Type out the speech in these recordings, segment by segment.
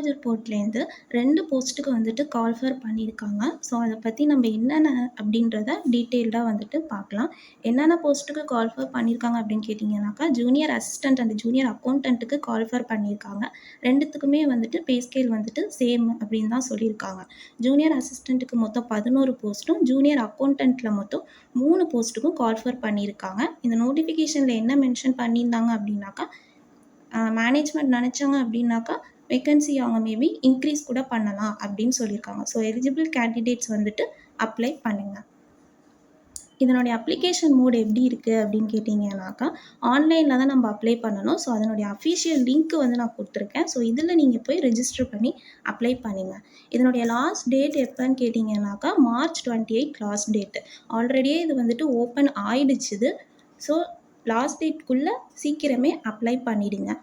Astrologer போர்ட்லேருந்து 2 போஸ்ட்டுக்கு வந்துட்டு call for பண்ணியிருக்காங்க. ஸோ அத பத்தி நம்ம என்னென்ன அப்படின்றத டீட்டெயில்டா வந்துட்டு பார்க்கலாம். என்னென்ன போஸ்ட்டுக்கு கால்ஃபர் பண்ணியிருக்காங்க அப்படின்னு கேட்டிங்கனாக்கா, ஜூனியர் அசிஸ்டன்ட் அண்ட் ஜூனியர் அக்கவுண்டன்ட்டுக்கு கால்ஃபர் பண்ணியிருக்காங்க. 2த்துக்குமே வந்துட்டு பே ஸ்கேல் வந்துட்டு சேம் அப்படின்னு தான் சொல்லியிருக்காங்க. ஜூனியர் அசிஸ்டன்ட்டுக்கு மொத்தம் 11 போஸ்ட்டும், ஜூனியர் அக்கவுண்டன்ட்ல மொத்தம் 3 போஸ்ட்டுக்கும் கால்ஃபர் பண்ணியிருக்காங்க. இந்த நோட்டிஃபிகேஷன்ல என்ன மென்ஷன் பண்ணியிருந்தாங்க அப்படின்னாக்கா, மேனேஜ்மெண்ட் நினச்சாங்க அப்படின்னாக்கா வேக்கன்சி அவங்க மேபி இன்க்ரீஸ் கூட பண்ணலாம் அப்படின்னு சொல்லியிருக்காங்க. ஸோ எலிஜிபிள் கேண்டிடேட்ஸ் வந்துட்டு அப்ளை பண்ணுங்கள். இதனுடைய அப்ளிகேஷன் மோட் எப்படி இருக்குது அப்படின்னு கேட்டிங்கனாக்கா, ஆன்லைனில் தான் நம்ம அப்ளை பண்ணணும். ஸோ அதனுடைய அஃபிஷியல் லிங்க் வந்து நான் கொடுத்துருக்கேன். ஸோ இதில் நீங்கள் போய் ரெஜிஸ்டர் பண்ணி அப்ளை பண்ணுங்கள். இதனுடைய லாஸ்ட் டேட் எப்போன்னு கேட்டிங்கனாக்கா, மார்ச் 28 லாஸ்ட் டேட்டு. ஆல்ரெடியே இது வந்துட்டு ஓப்பன் ஆயிடுச்சுது. ஸோ லாஸ்ட் டேட்குள்ளே சீக்கிரமே அப்ளை பண்ணிவிடுங்க.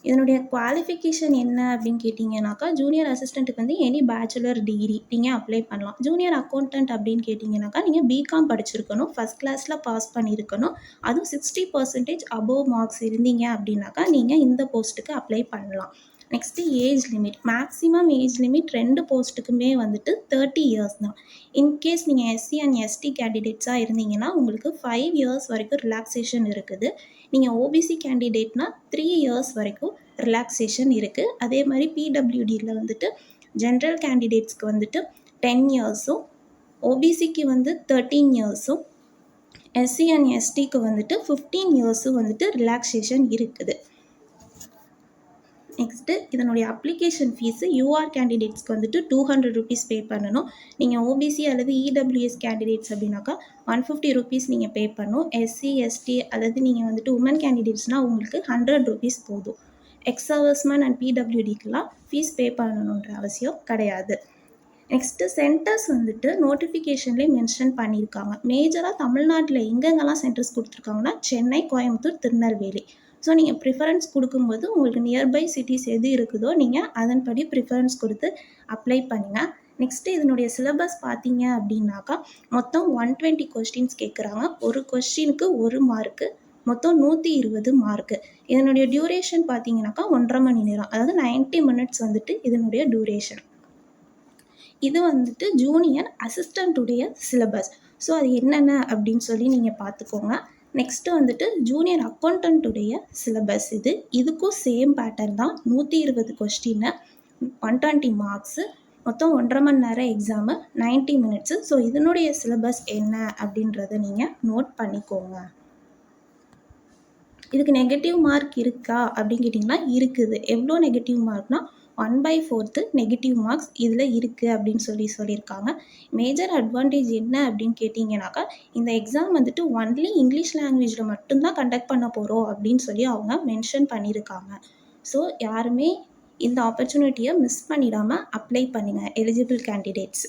இதனுடைய குவாலிஃபிகேஷன் என்ன அப்படின்னு கேட்டிங்கனாக்கா, ஜூனியர் அசிஸ்டண்ட்டுக்கு வந்து எனி பேச்சுலர் டிகிரி நீங்கள் அப்ளை பண்ணலாம். ஜூனியர் அக்கௌண்டன்ட் அப்படின்னு கேட்டிங்கனாக்கா, நீங்கள் பிகாம் படிச்சிருக்கணும், ஃபஸ்ட் கிளாஸில் பாஸ் பண்ணியிருக்கணும், அதுவும் 60% அபோவ் மார்க்ஸ் இருந்தீங்க அப்படின்னாக்கா நீங்கள் இந்த போஸ்ட்டுக்கு அப்ளை பண்ணலாம். Next age limit. Maximum age limit 2 போஸ்ட்டுக்குமே வந்துட்டு 30 இயர்ஸ் தான். இன்கேஸ் நீங்கள் எஸ்சி அண்ட் எஸ்டி கேண்டிடேட்ஸாக இருந்தீங்கன்னா உங்களுக்கு 5 இயர்ஸ் வரைக்கும் ரிலாக்ஸேஷன் இருக்குது. நீங்கள் ஓபிசி கேண்டிடேட்னா 3 இயர்ஸ் வரைக்கும் ரிலாக்ஸேஷன் இருக்குது. அதே மாதிரி பிடபிள்யூடியில் வந்துட்டு ஜென்ரல் கேண்டிடேட்ஸ்க்கு வந்துட்டு 10 இயர்ஸும், ஓபிசிக்கு வந்து 13 இயர்ஸும், எஸ்சி அண்ட் எஸ்டிக்கு வந்துட்டு 15 இயர்ஸும் வந்துட்டு ரிலாக்ஸேஷன் இருக்குது. நெக்ஸ்ட்டு இதனுடைய அப்ளிகேஷன் ஃபீஸு யூஆர் கேண்டிடேட்ஸ்க்கு வந்துட்டு 200 ருபீஸ் பே பண்ணணும். நீங்கள் ஓபிசி அல்லது இடபிள்யூஎஸ் கேண்டிடேட்ஸ் அப்படின்னாக்கா 150 ருபீஸ் நீங்கள் பே பண்ணணும். எஸ்சி எஸ்டி அல்லது நீங்கள் வந்துட்டு உமன் கேண்டிடேட்ஸ்னால் உங்களுக்கு 100 ருபீஸ் போதும். எக்ஸ் சர்வீஸ்மேன் அண்ட் பிடபிள்யூடிக்கெலாம் ஃபீஸ் பே பண்ணணுன்ற அவசியம் கிடையாது. நெக்ஸ்ட்டு சென்டர்ஸ் வந்துட்டு நோட்டிஃபிகேஷன்லேயே மென்ஷன் பண்ணியிருக்காங்க. மேஜராக தமிழ்நாட்டில் எங்கெங்கெல்லாம் சென்டர்ஸ் கொடுத்துருக்காங்கன்னா சென்னை, கோயம்புத்தூர், திருநெல்வேலி. ஸோ நீங்கள் ப்ரிஃபரன்ஸ் கொடுக்கும்போது உங்களுக்கு நியர்பை சிட்டிஸ் எது இருக்குதோ நீங்கள் அதன்படி ப்ரிஃபரன்ஸ் கொடுத்து அப்ளை பண்ணுங்கள். நெக்ஸ்ட்டு இதனுடைய சிலபஸ் பார்த்தீங்க அப்படின்னாக்கா மொத்தம் 120 கொஸ்டின்ஸ் கேட்குறாங்க. ஒரு கொஸ்டினுக்கு 1 மார்க்கு, மொத்தம் 120 மார்க்கு. இதனுடைய டியூரேஷன் பார்த்தீங்கன்னாக்கா 1.5 மணி நேரம், அதாவது 90 மினிட்ஸ் வந்துட்டு இதனுடைய டியூரேஷன். இது வந்துட்டு ஜூனியர் அசிஸ்டண்ட்டுடைய சிலபஸ். ஸோ அது என்னென்ன அப்படின்னு சொல்லி நீங்கள் பார்த்துக்கோங்க. நெக்ஸ்ட்டு வந்துட்டு ஜூனியர் அக்கௌண்டண்ட்டுடைய சிலபஸ் இதுக்கும் சேம் பேட்டர்ன் தான். 120 கொஸ்டின்னு, 120 மார்க்ஸு, மொத்தம் 1.5 மணி நேரம் எக்ஸாமு, 90 மினிட்ஸு. ஸோ இதனுடைய சிலபஸ் என்ன அப்படின்றத நீங்கள் நோட் பண்ணிக்கோங்க. இதுக்கு நெகட்டிவ் மார்க் இருக்கா அப்படின்னு கேட்டிங்கன்னா இருக்குது. எவ்வளோ நெகட்டிவ் மார்க்னால் 1/4 நெகட்டிவ் மார்க்ஸ் இதில் இருக்குது அப்படின்னு சொல்லியிருக்காங்க. மேஜர் அட்வான்டேஜ் என்ன அப்படின்னு கேட்டிங்கனாக்கா, இந்த எக்ஸாம் வந்துட்டு ஒன்லி இங்கிலீஷ் லாங்குவேஜில் மட்டும்தான் கண்டக்ட் பண்ண போகிறோம் அப்படின்னு சொல்லி அவங்க மென்ஷன் பண்ணியிருக்காங்க. ஸோ யாருமே இந்த ஆப்பர்ச்சுனிட்டியை மிஸ் பண்ணிடாமல் அப்ளை பண்ணுங்கள் eligible candidates.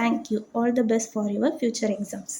Thank you. All the best for your future exams.